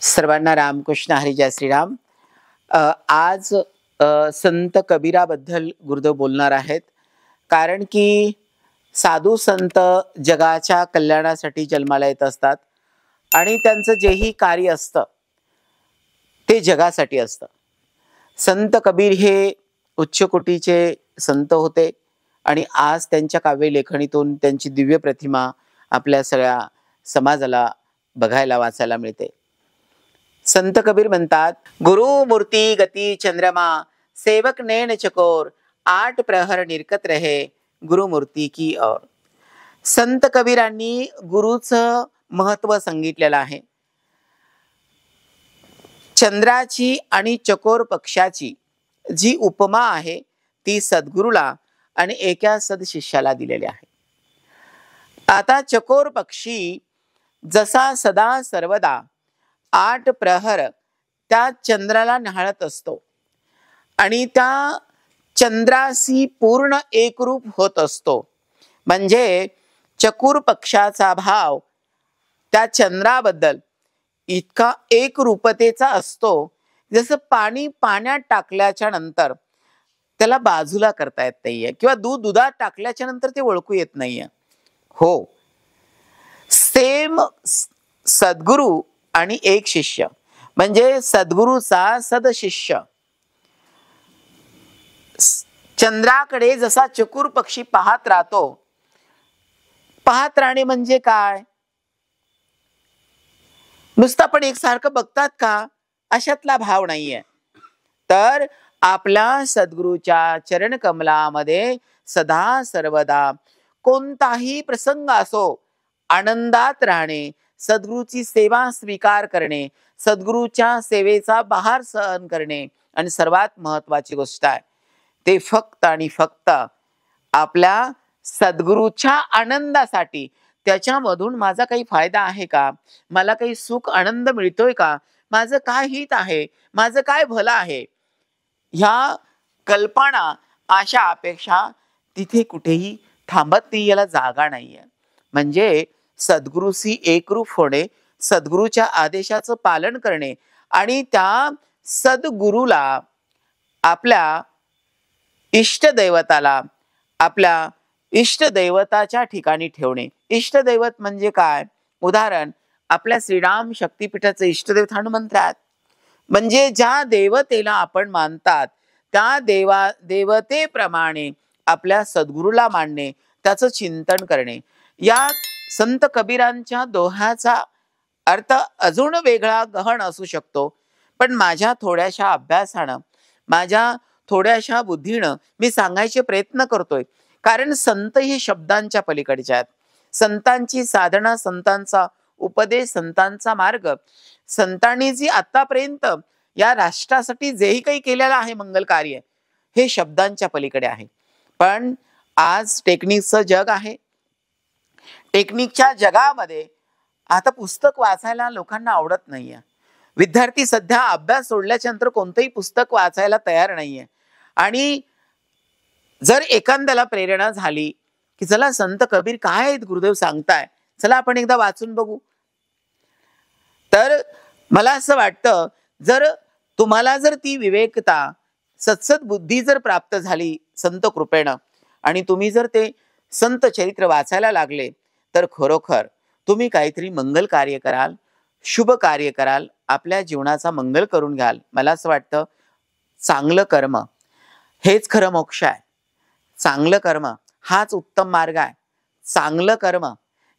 सर्वांना रामकृष्ण हरी जय श्रीराम। आज संत कबीराबद्दल गुरुदेव बोलणार आहेत, कारण की साधू संत जगाच्या कल्याणासाठी जन्माला येत असतात आणि त्यांचं जेही कार्य असतं ते जगासाठी असतं। संत कबीर हे उच्च कोटीचे संत होते आणि आज त्यांच्या काव्य लेखणीतून त्यांची दिव्य प्रतिमा आपल्या सगळ्या समाजाला बघायला वाचायला मिळते। संत कबीर म्हणतात, गुरु मूर्ति गती चंद्रमा सेवक नैन चकोर 8 प्रहर निरकत रहे गुरु मूर्ति की ओर। संत कबीरांनी गुरुचं महत्व सांगितलेलं आहे। चंद्राची आणि चकोर पक्षाची जी उपमा आहे ती सद्गुरूला आणि एका सदशिष्याला दिलेली आहे। आता चकोर पक्षी जसा सदा सर्वदा 8 प्रहर त्या चंद्राला न्याहाळत असतो आणि त्या चंद्राशी पूर्ण एकरूप होत असतो, म्हणजे चकोर पक्षाचा भाव त्या चंद्राबद्दल इतका एकरूपतेचा असतो, जसं पाणी पाण्यात टाकल्याच्या नंतर त्याला बाजूला करता येत नाहीये किंवा दूध दुधात टाकल्याच्या नंतर ते ओळखू येत नाहीये। हो, सेम सद्गुरू आणि एक शिष्य म्हणजे सद्गुरूचा सदशिष्य चंद्राकडे जसा चकोर पक्षी पाहत राहतो, पाहत राहणे म्हणजे काय, नुसतं पण एकसारखं बघतात का अशातला भाव नाहीये, तर आपल्या सद्गुरूच्या चरण कमलामध्ये सदा सर्वदा कोणताही प्रसंग असो आनंदात राहणे, सद्गुरूची सेवा स्वीकार करणे, सद्गुरूच्या सेवेचा बहार सहन करणे आणि सर्वात महत्वाची गोष्ट आहे ते फक्त आणि फक्त आपल्या सद्गुरूच्या आनंदासाठी, त्याच्यामधून माझा काही फायदा आहे का, मला काही सुख आनंद मिळतोय का, माझं काय हित आहे, माझं काय भलं आहे, ह्या कल्पना आशा अपेक्षा तिथे कुठेही थांबत नाही, याला जागा नाहीये। म्हणजे सद्गुरूशी एकरूप होणे, सद्गुरूच्या आदेशाचं पालन करणे आणि त्या सद्गुरूला आपल्या इष्टदैवताला आपल्या इष्टदैवताच्या ठिकाणी ठेवणे। इष्टदैवत म्हणजे काय, उदाहरण आपल्या श्रीराम शक्तीपीठाचे इष्टदैवत हनुमंत आहेत, म्हणजे ज्या देवतेला आपण मानतात त्या देवतेप्रमाणे आपल्या सद्गुरूला मानणे, त्याचं चिंतन करणे। या संत कबीरांच्या दोह्याचा अर्थ अजून वेगळा गहन असू शकतो, पण माझ्या थोड्याशा अभ्यासानं, माझ्या थोड्याशा बुद्धीनं मी सांगायचे प्रयत्न करतोय, कारण संत हे शब्दांच्या पलीकडचे आहेत। संतांची साधना, संतांचा उपदेश, संतांचा मार्ग, संतांनी जी आतापर्यंत या राष्ट्रासाठी जेही काही केलेलं आहे मंगल कार्य, हे शब्दांच्या पलीकडे आहे। पण आज टेक्निकचं जग आहे, टेक्निकच्या जगामध्ये आता पुस्तक वाचायला लोकांना आवडत नाहीये। विद्यार्थी सध्या अभ्यास सोडल्याच्या नंतर कोणतंही पुस्तक वाचायला तयार नाहीये, आणि जर एखाद्याला प्रेरणा झाली की चला संत कबीर काय गुरुदेव सांगताय, चला आपण एकदा वाचून बघू, तर मला असं वाटतं जर तुम्हाला जर ती विवेकता सत्सद बुद्धी जर प्राप्त झाली संत कृपेनं आणि तुम्ही जर ते संत चरित्र वाचायला लागले, तर खरोखर तुम्ही काहीतरी मंगल कार्य कराल, शुभ कार्य कराल, आपल्या जीवनाचा मंगल करून घ्याल। मला असं वाटतं चांगलं कर्म हेच खरं मोक्ष आहे, चांगलं कर्म हाच उत्तम मार्ग आहे, चांगलं कर्म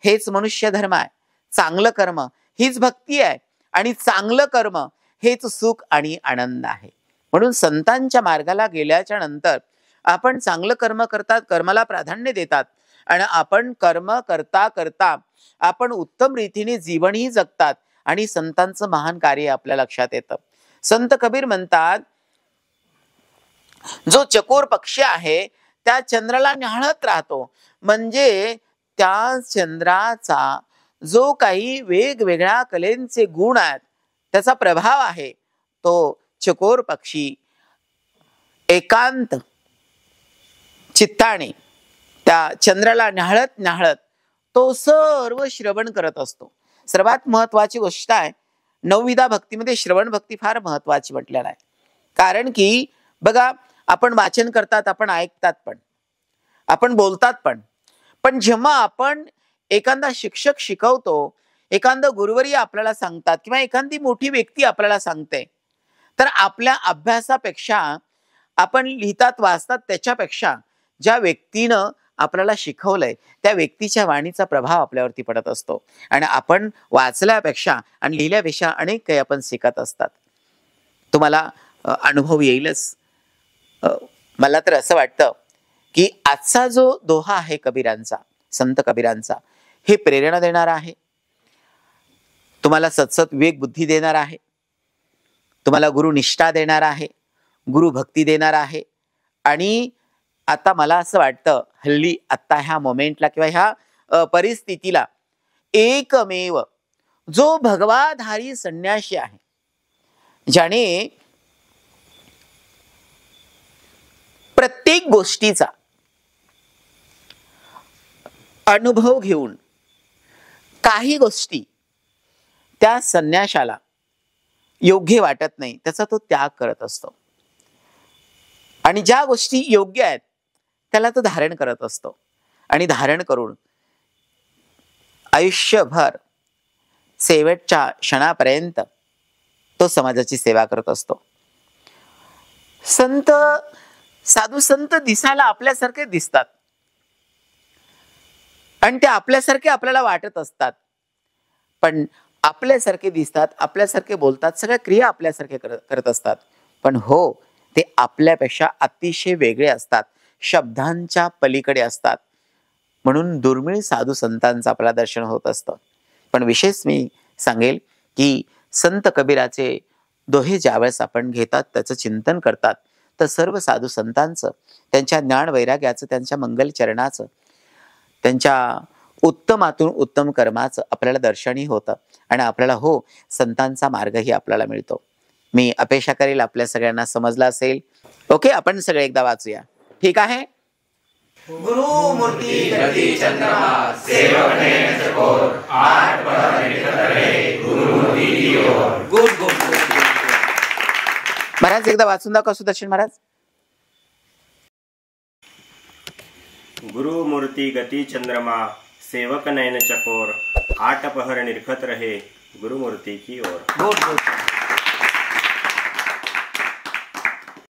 हेच मनुष्य धर्म आहे, चांगलं कर्म हीच भक्ती आहे आणि चांगलं कर्म हेच सुख आणि आनंद आहे। म्हणून संतांच्या मार्गाला गेल्याच्या नंतर आपण चांगलं कर्म करतात, कर्माला प्राधान्य देतात आणि आपण कर्म करता करता आपण उत्तम रीतीने जीवनही जगतात आणि संतांचं महान कार्य आपल्या लक्षात येतं। संत कबीर म्हणतात, जो चकोर पक्षी आहे त्या चंद्राला न्याहाळत राहतो, म्हणजे त्या चंद्राचा जो काही वेगवेगळ्या कलेंचे गुण आहेत, त्याचा प्रभाव आहे, तो चकोर पक्षी एकांत चित्ताने त्या चंद्राला न्याहाळत न्याहाळत तो सर्व श्रवण करत असतो। सर्वात महत्वाची गोष्ट आहे, 9विधा भक्तीमध्ये श्रवण भक्ती फार महत्वाची म्हटलेला आहे. कारण की बघा, आपण वाचन करतात, आपण ऐकतात, पण आपण बोलतात, पण जेव्हा आपण एखादा शिक्षक शिकवतो, एखादा गुरुवर्य आपल्याला सांगतात किंवा एखादी मोठी व्यक्ती आपल्याला सांगते, तर आपल्या अभ्यासापेक्षा, आपण लिहितात वाचतात त्याच्यापेक्षा ज्या व्यक्तीनं आपल्याला शिकवलंय त्या व्यक्तीच्या वाणीचा प्रभाव आपल्यावरती पडत असतो. आणि आपण वाचल्यापेक्षा आणि लिहिल्यापेक्षा अनेक काही आपण शिकत असतात. तुम्हाला अनुभव येईलच. मला तर असं वाटतं की आजचा जो दोहा आहे कबीरांचा, संत कबीरांचा, हे प्रेरणा देणार आहे, तुम्हाला सतसत विवेक बुद्धी देणार आहे, तुम्हाला गुरुनिष्ठा देणार आहे, गुरु भक्ती देणार आहे. आणि आता मला असं वाटतं, हल्ली आता ह्या मोमेंटला किंवा ह्या परिस्थितीला एकमेव जो भगवाधारी संन्यासी आहे, ज्याने प्रत्येक गोष्टीचा अनुभव घेऊन काही गोष्टी त्या संन्याशाला योग्य वाटत नाही त्याचा तो त्याग करत असतो, आणि ज्या गोष्टी योग्य आहेत त्याला तो धारण करत असतो, आणि धारण करून आयुष्यभर शेवटच्या क्षणापर्यंत तो समाजाची सेवा करत असतो. संत, साधू संत दिसायला आपल्यासारखे दिसतात आणि ते आपल्यासारखे आपल्याला वाटत असतात, पण आपल्यासारखे दिसतात, आपल्यासारखे बोलतात, सगळ्या क्रिया आपल्यासारखे करत असतात, पण हो, ते आपल्यापेक्षा अतिशय वेगळे असतात, शब्दांच्या पलीकडे असतात. म्हणून दुर्मिळ साधू संतांचं आपल्याला दर्शन होत असतं. पण विशेष मी सांगेल की संत कबीराचे दोहे ज्यावेळेस आपण घेतात, त्याचं चिंतन करतात, तर सर्व साधू संतांचं, त्यांच्या ज्ञान वैराग्याचं, त्यांच्या मंगल चरणाचं, त्यांच्या उत्तमातून उत्तम कर्माचं आपल्याला दर्शनही होतं, आणि आपल्याला हो, संतांचा मार्गही आपल्याला मिळतो. मी अपेक्षा करेल आपल्या सगळ्यांना समजलं असेल. ओके, आपण सगळे एकदा वाचूया. ठीक आहे. गुरु मूर्ती गती चंद्रमा सेवक नयन चकोर आठ पहर निकट रहे गुरु मूर्ती की ओर. Good good. महाराज एकदा वाचून दाखवा सुदर्शन महाराज. गुरु मूर्ति गति चंद्रमा सेवक नयन चकोर आठ पहर निरखत रहे गुरु मूर्ति की ओर. Good good.